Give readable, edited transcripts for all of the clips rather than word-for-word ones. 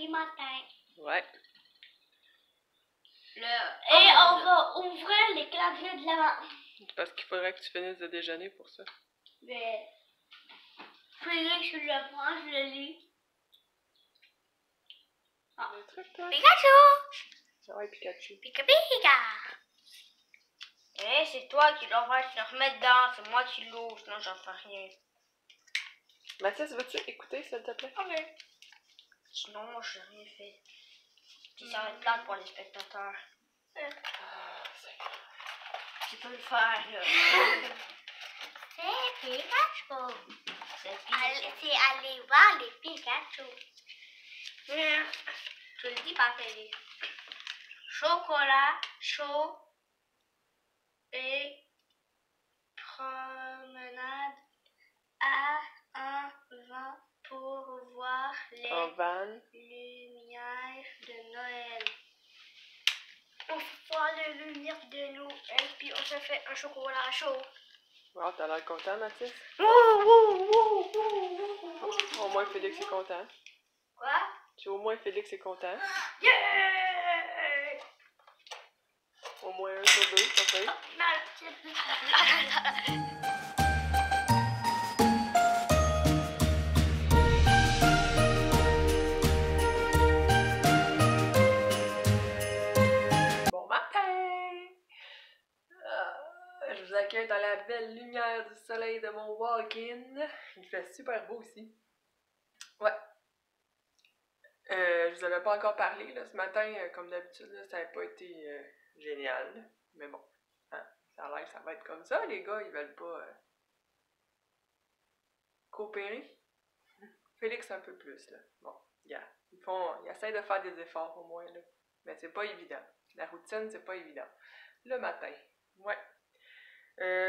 samedi matin. Ouais. Et on va ouvrir les calendriers de l'avant. Parce qu'il faudrait que tu finisses de déjeuner pour ça. Mais Félix, je le prends, je le lis. Ah. Le truc, toi? Pikachu! Ouais, Pikachu. Pika Pika! Eh, c'est toi qui dois le remettre dedans, c'est moi qui l'ouvre, sinon j'en fais rien. Mathias, veux-tu écouter, s'il te plaît? Ok. Sinon, moi, je n'ai rien fait. Puis ça va être plate pour les spectateurs. Tu peux le faire, là. C'est Pikachu. C'est aller voir les Pikachu. Je le dis par télé. Chocolat chaud et promenade à un vent pour voir les En van. lumières de Noël. On fait voir les lumières de Noël, puis on se fait un chocolat chaud. Wow, t'as l'air content, Mathis? Wouh! Au moins, Félix est content. Quoi? Au moins, Félix est content. Yeah! Au moins un sur deux, ça fait. Bon matin! Je vous accueille dans la belle lumière du soleil de mon walk-in. Il fait super beau ici. Ouais. Je vous avais pas encore parlé là, ce matin, comme d'habitude, ça n'a pas été génial. Là. Mais bon, hein, ça a l'air que ça va être comme ça. Les gars, ils veulent pas coopérer. Félix un peu plus là. Bon, yeah. Ils essaient de faire des efforts au moins là. Mais c'est pas évident. La routine, c'est pas évident. Le matin. Ouais.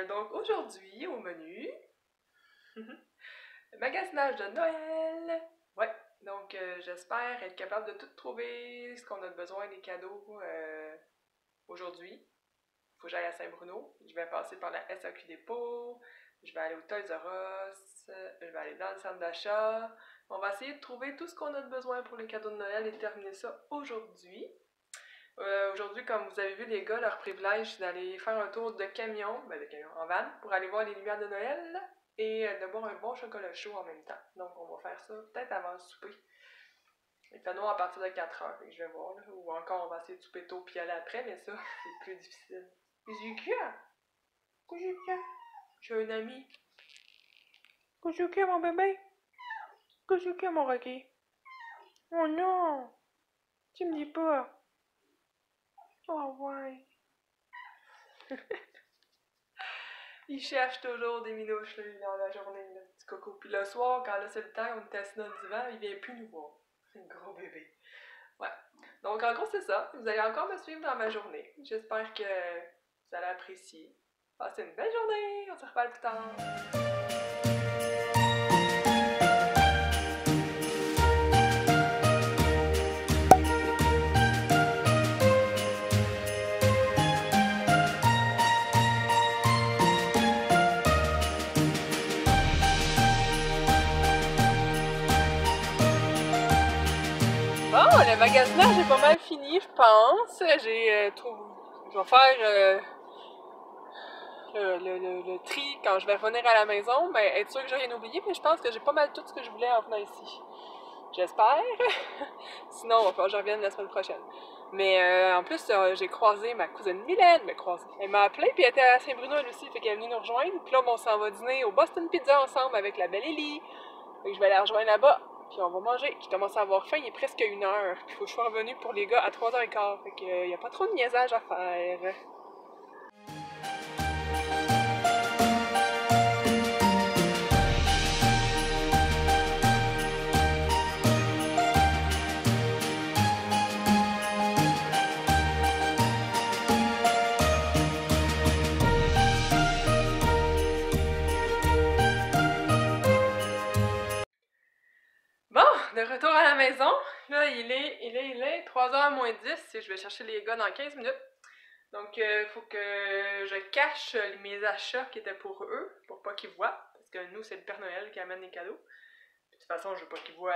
Donc aujourd'hui, au menu, le magasinage de Noël. Ouais. Donc, j'espère être capable de tout trouver, ce qu'on a besoin, des cadeaux aujourd'hui. Il faut que j'aille à Saint-Bruno. Je vais passer par la SAQ Dépôt. Je vais aller au Toys R Us. Je vais aller dans le centre d'achat. On va essayer de trouver tout ce qu'on a besoin pour les cadeaux de Noël et terminer ça aujourd'hui. Aujourd'hui, comme vous avez vu, les gars, leur privilège, c'est d'aller faire un tour de camion en van, pour aller voir les lumières de Noël. Et de boire un bon chocolat chaud en même temps. Donc, on va faire ça peut-être avant le souper. Il fait noir à partir de 4h, je vais voir. Là. Ou encore, on va essayer de souper tôt puis aller après, mais ça, c'est plus difficile. Kuzuka! Kuzuka! J'ai un ami. Kuzuka, mon bébé! Kuzuka, mon roquet! Oh non! Tu me dis pas! Oh ouais! Il cherche toujours des minouches là, dans la journée, là, petit coco. Puis le soir, quand là c'est le temps, on est assis dans le divan, il vient plus nous voir. C'est un gros bébé. Ouais. Donc en gros c'est ça. Vous allez encore me suivre dans ma journée. J'espère que vous allez apprécier. Passez une belle journée. On se reparle plus tard. Bon, le magasinage est pas mal fini, je pense. Je vais faire le tri quand je vais revenir à la maison, mais être sûr que j'ai rien oublié, mais je pense que j'ai pas mal tout ce que je voulais en venant ici. J'espère. Sinon, il va falloir que je revienne la semaine prochaine. Mais en plus, j'ai croisé ma cousine Mylène, elle m'a appelé, puis elle était à Saint-Bruno elle aussi, fait qu'elle est venue nous rejoindre. Puis là, on s'en va dîner au Boston Pizza ensemble avec la belle Ellie. Fait que je vais la rejoindre là-bas. Puis on va manger. Je commence à avoir faim, il est presque 1h. Puis il faut que je sois revenue pour les gars à 3h15. Fait qu'il n'y a pas trop de niaisage à faire. Bon, de retour à la maison. Là, il est 3h moins 10 et je vais chercher les gars dans 15 minutes. Donc, il faut que je cache mes achats qui étaient pour eux, pour pas qu'ils voient. Parce que nous, c'est le Père Noël qui amène les cadeaux. Puis, de toute façon, je veux pas qu'ils voient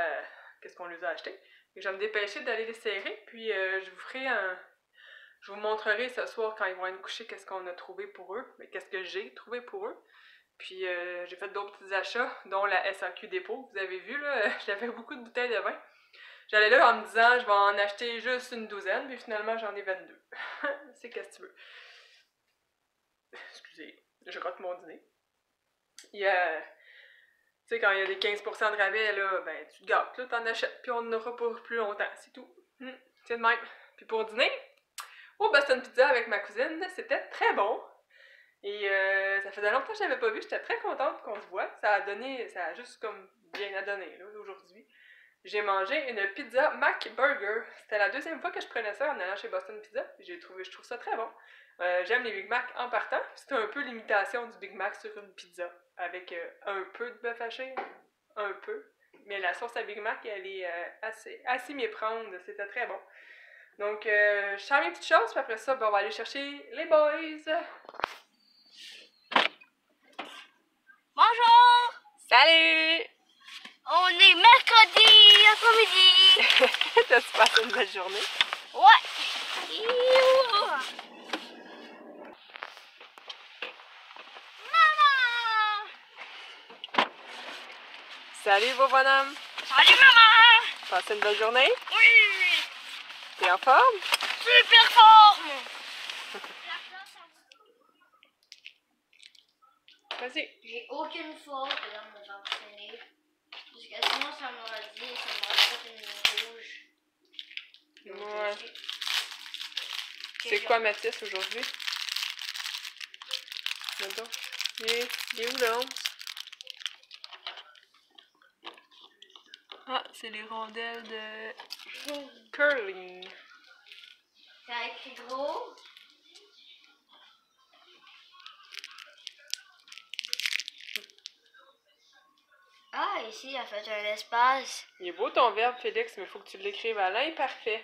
qu'est-ce qu'on les a achetés. Et je vais me dépêcher d'aller les serrer, puis je vous ferai un... Je vous montrerai ce soir quand ils vont être couchés qu'est-ce qu'on a trouvé pour eux, mais qu'est-ce que j'ai trouvé pour eux. Puis j'ai fait d'autres petits achats, dont la SAQ dépôt. Vous avez vu, là, j'avais beaucoup de bouteilles de vin. J'allais là en me disant, je vais en acheter juste une douzaine, puis finalement j'en ai 22. C'est qu'est-ce que tu veux. Excusez, je rate mon dîner. Il y a... Tu sais, quand il y a des 15% de rabais, là, ben tu te gâtes, là, t'en achètes, puis on en aura pour plus longtemps, c'est tout. C'est de même. Puis pour dîner, au Boston Pizza avec ma cousine, c'était très bon. Et ça faisait longtemps que je n'avais pas vu, j'étais très contente qu'on se voit. Ça a juste comme bien à donner, là, aujourd'hui. J'ai mangé une pizza Mac Burger. C'était la deuxième fois que je prenais ça en allant chez Boston Pizza. Je trouve ça très bon. J'aime les Big Mac en partant. C'est un peu l'imitation du Big Mac sur une pizza. Avec un peu de bœuf haché. Un peu. Mais la sauce à Big Mac, elle est assez m'y prendre. C'était très bon. Donc, je sers mes petites choses. Puis après ça, ben, on va aller chercher les boys. Bonjour! Salut! On est mercredi après-midi! T'as-tu passé une belle journée? Ouais! Youhou! Maman! Salut, beau bonhomme! Salut maman! Passé une belle journée? Oui! T'es en forme? Super forme! Vas-y. J'ai aucune faute dans mon vacciné. Parce que sinon ça m'aurait dit, ça m'aurait fait une rouge. Ouais. C'est quoi Mathis aujourd'hui? Attends. Il est où le 11? Ah, c'est les rondelles de curling. T'as écrit gros? Ah, ici, il a fait un espace. Il est beau ton verbe, Félix, mais il faut que tu l'écrives à l'imparfait.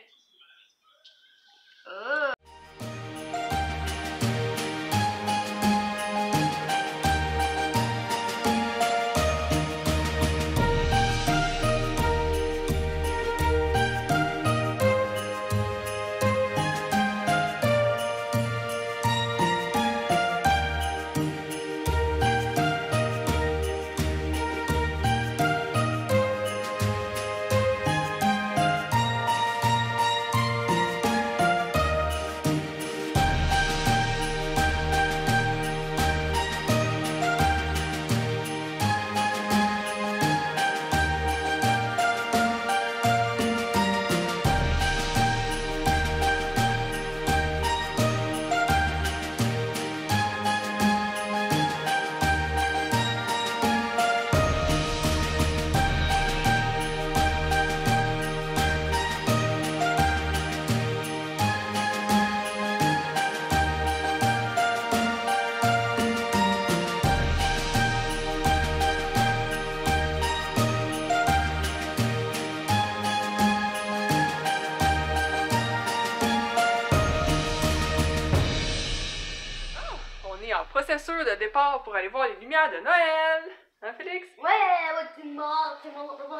Processus de départ pour aller voir les lumières de Noël. Hein, Félix? Ouais, t'es mort.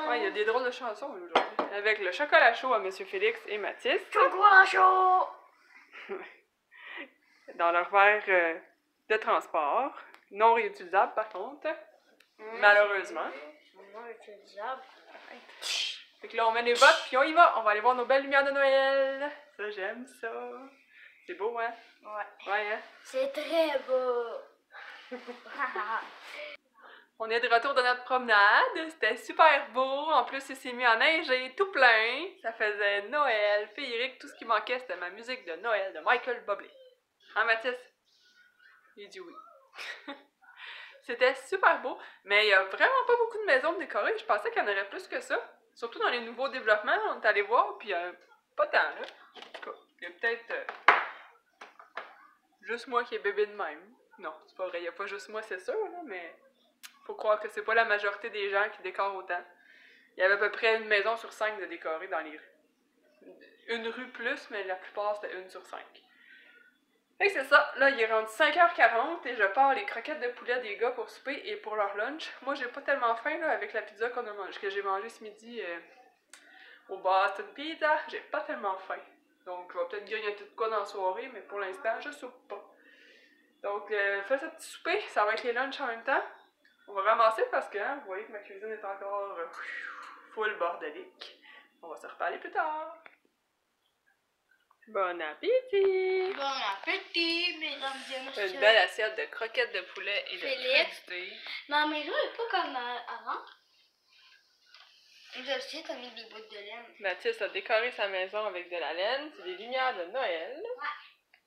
Ouais, il y a des drôles de chansons aujourd'hui. Avec le chocolat chaud à Monsieur Félix et Mathis. Chocolat chaud! Dans leur verre de transport. Non réutilisable, par contre. Malheureusement. Non réutilisable. Fait que là, on met les bottes, puis on y va. On va aller voir nos belles lumières de Noël. Ça, j'aime ça. C'est beau, hein? Ouais. Ouais, hein? C'est très beau. On est de retour de notre promenade. C'était super beau. En plus, il s'est mis à neiger tout plein. Ça faisait Noël, féerique. Tout ce qui manquait, c'était ma musique de Noël de Michael Bublé. Hein, Mathis? Il dit oui. C'était super beau. Mais il n'y a vraiment pas beaucoup de maisons décorées. Je pensais qu'il y en aurait plus que ça. Surtout dans les nouveaux développements. On est allé voir, puis pas tant, là. En tout cas, il y a peut-être juste moi qui est bébé de même. Non, c'est pas vrai. Il n'y a pas juste moi, c'est sûr, là, mais faut croire que c'est pas la majorité des gens qui décorent autant. Il y avait à peu près une maison sur 5 de décorer dans les rues. Une rue plus, mais la plupart c'était une sur 5. Fait que c'est ça, là il est rendu 5h40 et je pars les croquettes de poulet des gars pour souper et pour leur lunch. Moi j'ai pas tellement faim là avec la pizza que j'ai mangée ce midi au Boston Pizza. J'ai pas tellement faim. Donc, je vais peut-être grignoter de quoi dans la soirée, mais pour l'instant, je soupe pas. Donc, fais ce petit souper, ça va être les lunchs en même temps. On va ramasser parce que, hein, vous voyez que ma cuisine est encore full bordélique. On va se reparler plus tard. Bon appétit! Bon appétit, mesdames et messieurs. Une belle assiette de croquettes de poulet et de Félix. crudité. Ma maison est pas comme avant. Je sais, t'as mis des bouts de laine. Mathis a décoré sa maison avec de la laine. C'est des lumières de Noël.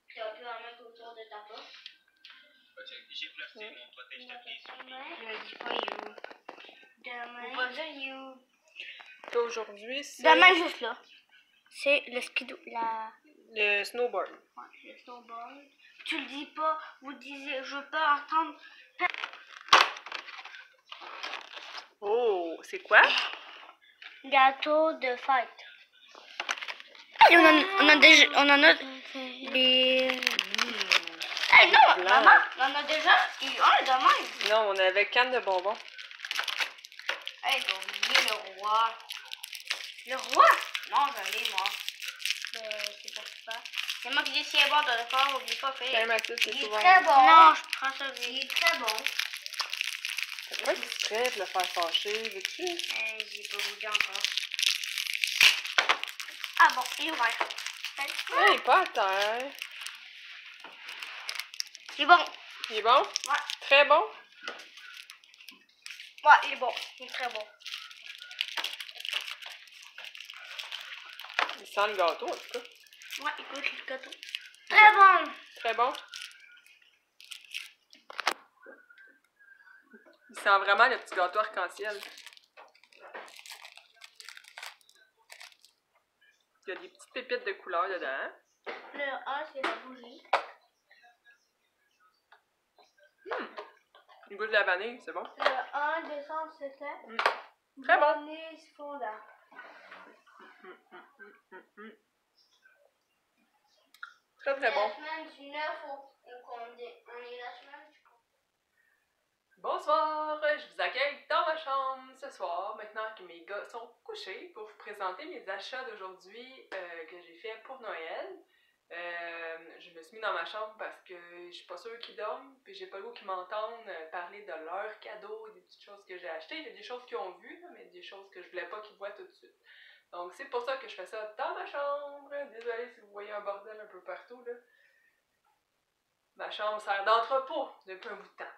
Tu as pu en mettre autour de ta porte. J'ai placé mon protège tapis sur le mur. Je dis pas you. Demain. Faut pas dire you. Aujourd'hui, c'est Demain, juste là. C'est le skidoo. le snowboard. Ouais, le snowboard. Tu le dis pas. Vous disiez, je peux entendre. Oh, c'est quoi? Gâteau de fête. Et on en a des. Hey, non, Blanc. maman, on en a déjà eu un de même. Non, on avait canne de bonbons. Hey, j'ai oublié le roi. Le roi? Non, je l'ai, moi. C'est pour ça. C'est moi qui dis si est bon de le faire, oublie pas, Tiens, Félix. Mathis, c'est Il est souvent. très bon. Non, je prends ça. Il est très bon. C'est pas exprès de le faire fâcher, veux-tu? J'ai pas goûté encore. Ah bon, il est ouvert. Hey, pas à terre. Il est bon. Il est bon? Ouais. Très bon? Ouais, il est bon. Il est très bon. Il sent le gâteau, en tout cas. Ouais, écoute le gâteau. Très bon. Très bon. Il sent vraiment le petit gâteau arc-en-ciel. Il y a des petites pépites de couleur dedans. Le 1, c'est la bougie. Il goûte de la vanille, c'est bon. Le 1 décembre, c'était Très bon. Vanille fondant. Très très bon. La semaine du 9 on est la semaine du Bonsoir, je vous accueille dans ma chambre ce soir, maintenant que mes gars sont couchés, pour vous présenter mes achats d'aujourd'hui que j'ai fait pour Noël. Je me suis mis dans ma chambre parce que je suis pas sûre qu'ils dorment, puis j'ai pas le goût qu'ils m'entendent parler de leurs cadeaux, des petites choses que j'ai achetées. Il y a des choses qu'ils ont vues, là, mais des choses que je voulais pas qu'ils voient tout de suite. Donc c'est pour ça que je fais ça dans ma chambre. Désolée si vous voyez un bordel un peu partout, là. Ma chambre sert d'entrepôt depuis un bout de temps.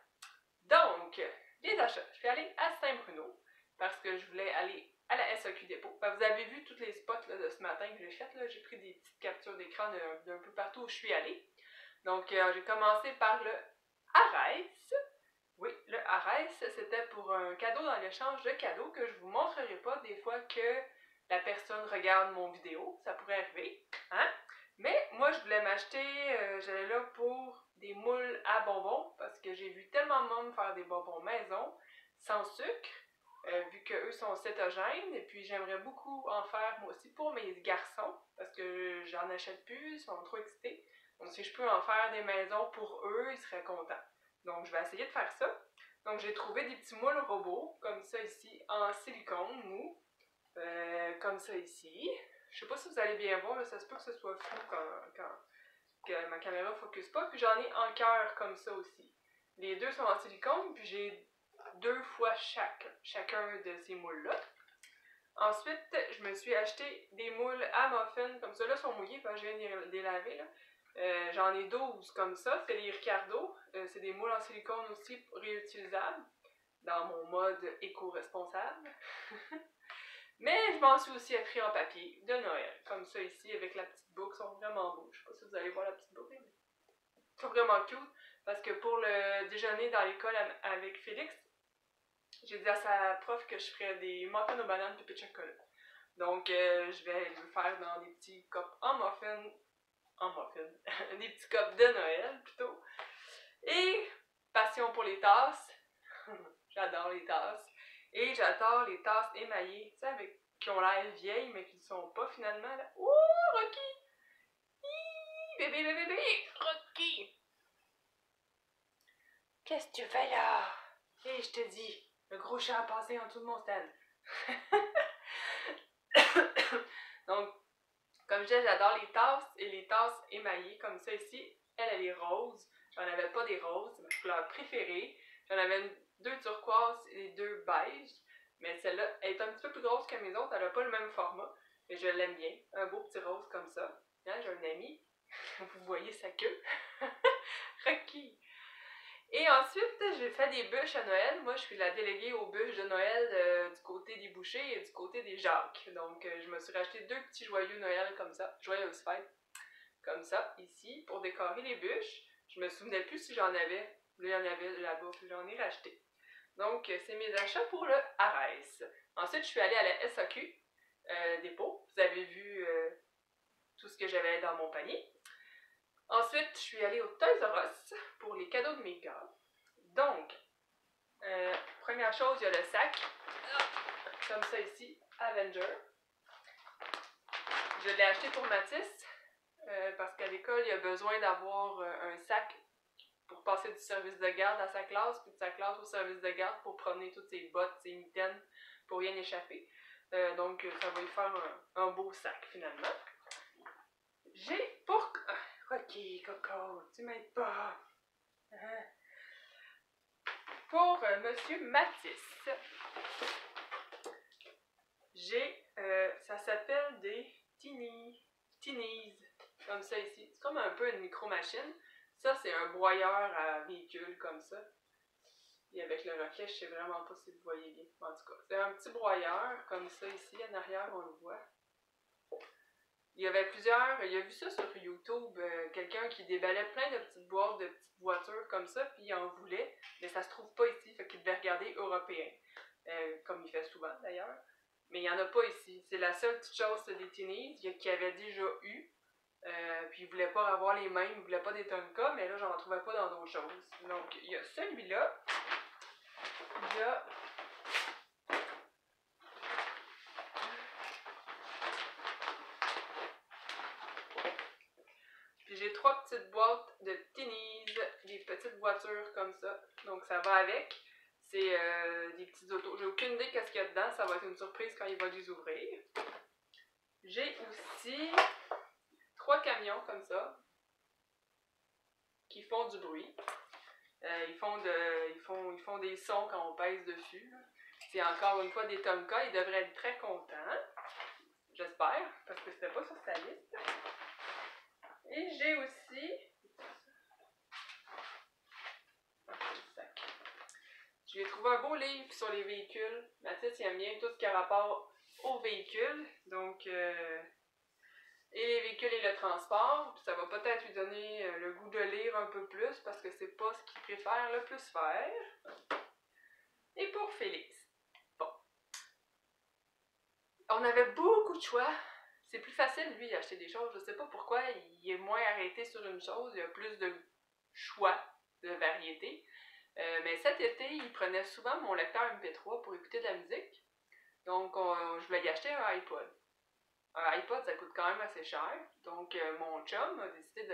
Donc, les achats. Je suis allée à Saint-Bruno parce que je voulais aller à la SAQ Dépôt. Vous avez vu tous les spots là, de ce matin que j'ai fait. J'ai pris des petites captures d'écran d'un peu partout où je suis allée. Donc, j'ai commencé par le Arès. Oui, le Arès, c'était pour un cadeau dans l'échange de cadeaux que je vous montrerai pas des fois que la personne regarde mon vidéo. Ça pourrait arriver, hein? Mais moi, je voulais m'acheter, j'allais là pour des moules à bonbons parce que j'ai vu tellement de monde faire des bonbons maison sans sucre, vu qu'eux sont cétogènes, et puis j'aimerais beaucoup en faire moi aussi pour mes garçons parce que j'en achète plus, ils sont trop excités. Donc si je peux en faire des maisons pour eux, ils seraient contents. Donc je vais essayer de faire ça. Donc j'ai trouvé des petits moules robots comme ça ici en silicone mou, comme ça ici. Je sais pas si vous allez bien voir, là, ça se peut que ce soit flou que ma caméra focus pas. Puis j'en ai en cœur comme ça aussi. Les deux sont en silicone, puis j'ai 2 fois chacun de ces moules-là. Ensuite, je me suis acheté des moules à muffins, comme ça. Là, sont mouillés, parce que je viens de les laver. J'en ai 12 comme ça. C'est les Ricardo. C'est des moules en silicone aussi réutilisables, dans mon mode éco-responsable. Mais je m'en suis aussi appris en papier de Noël, comme ça ici, avec la petite boucle. Ils sont vraiment beaux. Je sais pas si vous allez voir la petite boucle, mais ils sont vraiment cute. Parce que pour le déjeuner dans l'école avec Félix, j'ai dit à sa prof que je ferais des muffins aux bananes pépé de chocolat. Donc, je vais le faire dans des petits cups en muffin, des petits cups de Noël plutôt. Et passion pour les tasses. J'adore les tasses. Et j'adore les tasses émaillées, tu sais, qui ont l'air vieilles, mais qui ne sont pas finalement. Là. Ouh, Rocky! Bébé, Rocky! Qu'est-ce que tu fais là? Et je te dis, le gros chat a passé en dessous de mon stand. Donc, comme je disais, j'adore les tasses et les tasses émaillées comme ça ici. Elle est rose. J'en avais pas des roses, c'est ma couleur préférée. J'en avais deux turquoises et deux beiges. Mais celle-là, elle est un petit peu plus grosse que mes autres. Elle n'a pas le même format. Mais je l'aime bien. Un beau petit rose comme ça. Hein, j'ai un ami. Vous voyez sa queue. Rocky. Et ensuite, j'ai fait des bûches à Noël. Moi, je suis la déléguée aux bûches de Noël du côté des bouchers et du côté des Jacques. Donc, je me suis racheté deux petits joyeux Noël comme ça. Joyeuses fêtes. Comme ça, ici, pour décorer les bûches. Je me souvenais plus si j'en avais. Là, il y en avait là-bas, puis j'en ai racheté. Donc, c'est mes achats pour le Arès. Ensuite, je suis allée à la SAQ dépôt. Vous avez vu tout ce que j'avais dans mon panier. Ensuite, je suis allée au Toys R Us pour les cadeaux de mes gars. Donc, première chose, il y a le sac. Comme ça ici, Avenger. Je l'ai acheté pour Mathis parce qu'à l'école, il a besoin d'avoir un sac pour passer du service de garde à sa classe, puis de sa classe au service de garde pour promener toutes ses bottes, ses mitaines, pour rien échapper. Donc, ça va lui faire un beau sac finalement. J'ai pour... Ok, Coco, tu m'aides pas. Pour Monsieur Mathis, j'ai, ça s'appelle des Teenies, comme ça ici. C'est comme un peu une micro-machine. Ça, c'est un broyeur à véhicule comme ça. Et avec le roquet, je sais vraiment pas si vous voyez bien. En tout cas, c'est un petit broyeur comme ça ici. En arrière, on le voit. Il y avait plusieurs, il a vu ça sur YouTube, quelqu'un qui déballait plein de petites boîtes de petites voitures comme ça, puis il en voulait, mais ça se trouve pas ici, fait qu'il devait regarder européen, comme il fait souvent d'ailleurs. Mais il n'y en a pas ici. C'est la seule petite chose des Teenies qu'il avait déjà eu. Puis il voulait pas avoir les mêmes, il voulait pas des Tonka, mais là j'en trouvais pas dans d'autres choses. Donc il y a celui-là. Il y a puis j'ai trois petites boîtes de Teenies, des petites voitures comme ça. Donc ça va avec. C'est des petites autos. J'ai aucune idée qu'est-ce qu'il y a dedans. Ça va être une surprise quand il va les ouvrir. J'ai aussi 3 camions comme ça qui font du bruit. Ils font des sons quand on pèse dessus. C'est encore une fois des Tonka. Ils devraient être très contents. J'espère, parce que c'était pas sur sa liste. Et j'ai aussi... J'ai trouvé un beau livre sur les véhicules. Mathis, il aime bien tout ce qui a rapport aux véhicules. Donc, et les véhicules et le transport. Puis ça va peut-être lui donner le goût de lire un peu plus parce que c'est pas ce qu'il préfère le plus faire. Et pour Félix, bon. On avait beaucoup de choix. C'est plus facile, lui, d'acheter des choses. Je sais pas pourquoi, il est moins arrêté sur une chose. Il y a plus de choix, de variété. Mais cet été, il prenait souvent mon lecteur MP3 pour écouter de la musique. Donc, je voulais y acheter un iPod. Un iPod, ça coûte quand même assez cher. Donc, mon chum a décidé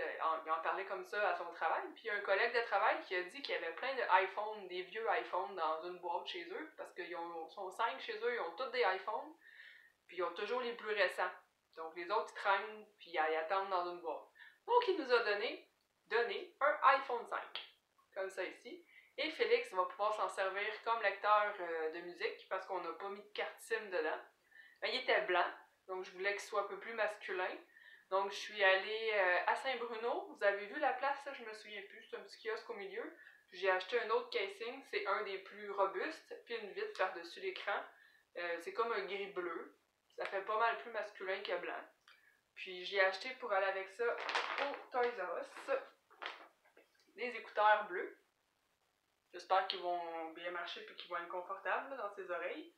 d'en parler comme ça à son travail. Puis, il y a un collègue de travail qui a dit qu'il y avait plein d'iPhones, des vieux iPhones dans une boîte chez eux. Parce qu'ils sont 5 chez eux, ils ont tous des iPhones. Puis, ils ont toujours les plus récents. Donc, les autres, ils traînent, puis ils attendent dans une boîte. Donc, il nous a donné un iPhone 5. Comme ça ici. Et Félix va pouvoir s'en servir comme lecteur de musique parce qu'on n'a pas mis de carte SIM dedans. Mais il était blanc, donc je voulais qu'il soit un peu plus masculin. Donc je suis allée à Saint-Bruno. Vous avez vu la place, ça, je me souviens plus. C'est un petit kiosque au milieu. J'ai acheté un autre casing, c'est un des plus robustes, puis une vitre par-dessus l'écran. C'est comme un gris bleu. Ça fait pas mal plus masculin que blanc. Puis j'ai acheté pour aller avec ça au Toys R Us des écouteurs bleus. J'espère qu'ils vont bien marcher et qu'ils vont être confortables là, dans ses oreilles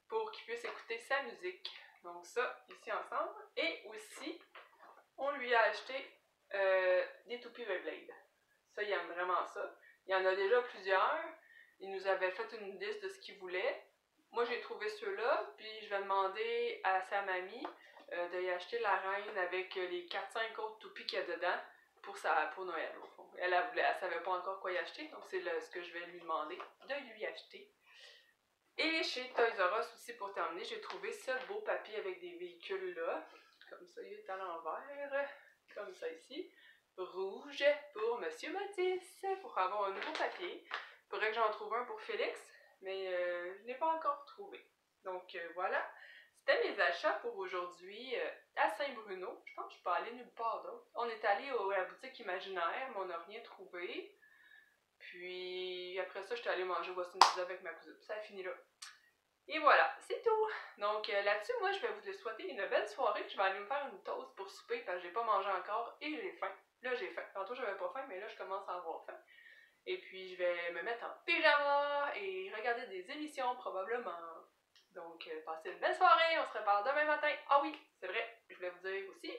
pour qu'il puisse écouter sa musique. Donc ça, ici ensemble. Et aussi, on lui a acheté des toupies Beyblade. Ça, il aime vraiment ça. Il y en a déjà plusieurs. Il nous avait fait une liste de ce qu'il voulait. Moi, j'ai trouvé ceux-là, puis je vais demander à sa mamie de y acheter la reine avec les 4-5 autres toupies qu'il y a dedans pour Noël, au fond. Elle savait pas encore quoi y acheter, donc c'est ce que je vais lui demander de lui acheter. Et chez Toys R Us aussi, pour terminer, j'ai trouvé ce beau papier avec des véhicules là. Comme ça, il est à l'envers. Comme ça ici. Rouge pour Monsieur Mathis, pour avoir un nouveau papier. Il faudrait que j'en trouve un pour Félix, mais je n'ai pas encore trouvé. Donc voilà, c'était mes achats pour aujourd'hui à Saint-Bruno. Je pense que je peux aller nulle part d'autre. On est allé à la boutique imaginaire, mais on n'a rien trouvé. Puis après ça, je suis allée manger au Boston Pizza avec ma cousine. Ça a fini là. Et voilà, c'est tout! Donc là-dessus, moi, je vais vous souhaiter une belle soirée. Je vais aller me faire une toast pour souper parce que j'ai pas mangé encore et j'ai faim. Là, j'ai faim. Tantôt, j'avais pas faim, mais là, je commence à avoir faim. Et puis, je vais me mettre en pyjama et regarder des émissions probablement. Donc, passez une belle soirée. On se reparle demain matin. Ah oui, c'est vrai, je voulais vous dire aussi.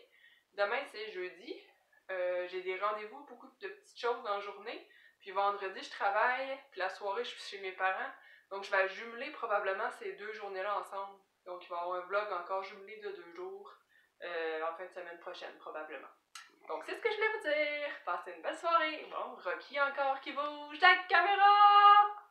Demain, c'est jeudi. J'ai des rendez-vous, beaucoup de petites choses dans la journée. Puis vendredi, je travaille. Puis la soirée, je suis chez mes parents. Donc, je vais jumeler probablement ces 2 journées-là ensemble. Donc, il va y avoir un vlog encore jumelé de 2 jours en fin de semaine prochaine, probablement. Donc, c'est ce que je voulais vous dire. Passez une belle soirée. Bon, Rocky encore qui bouge la caméra!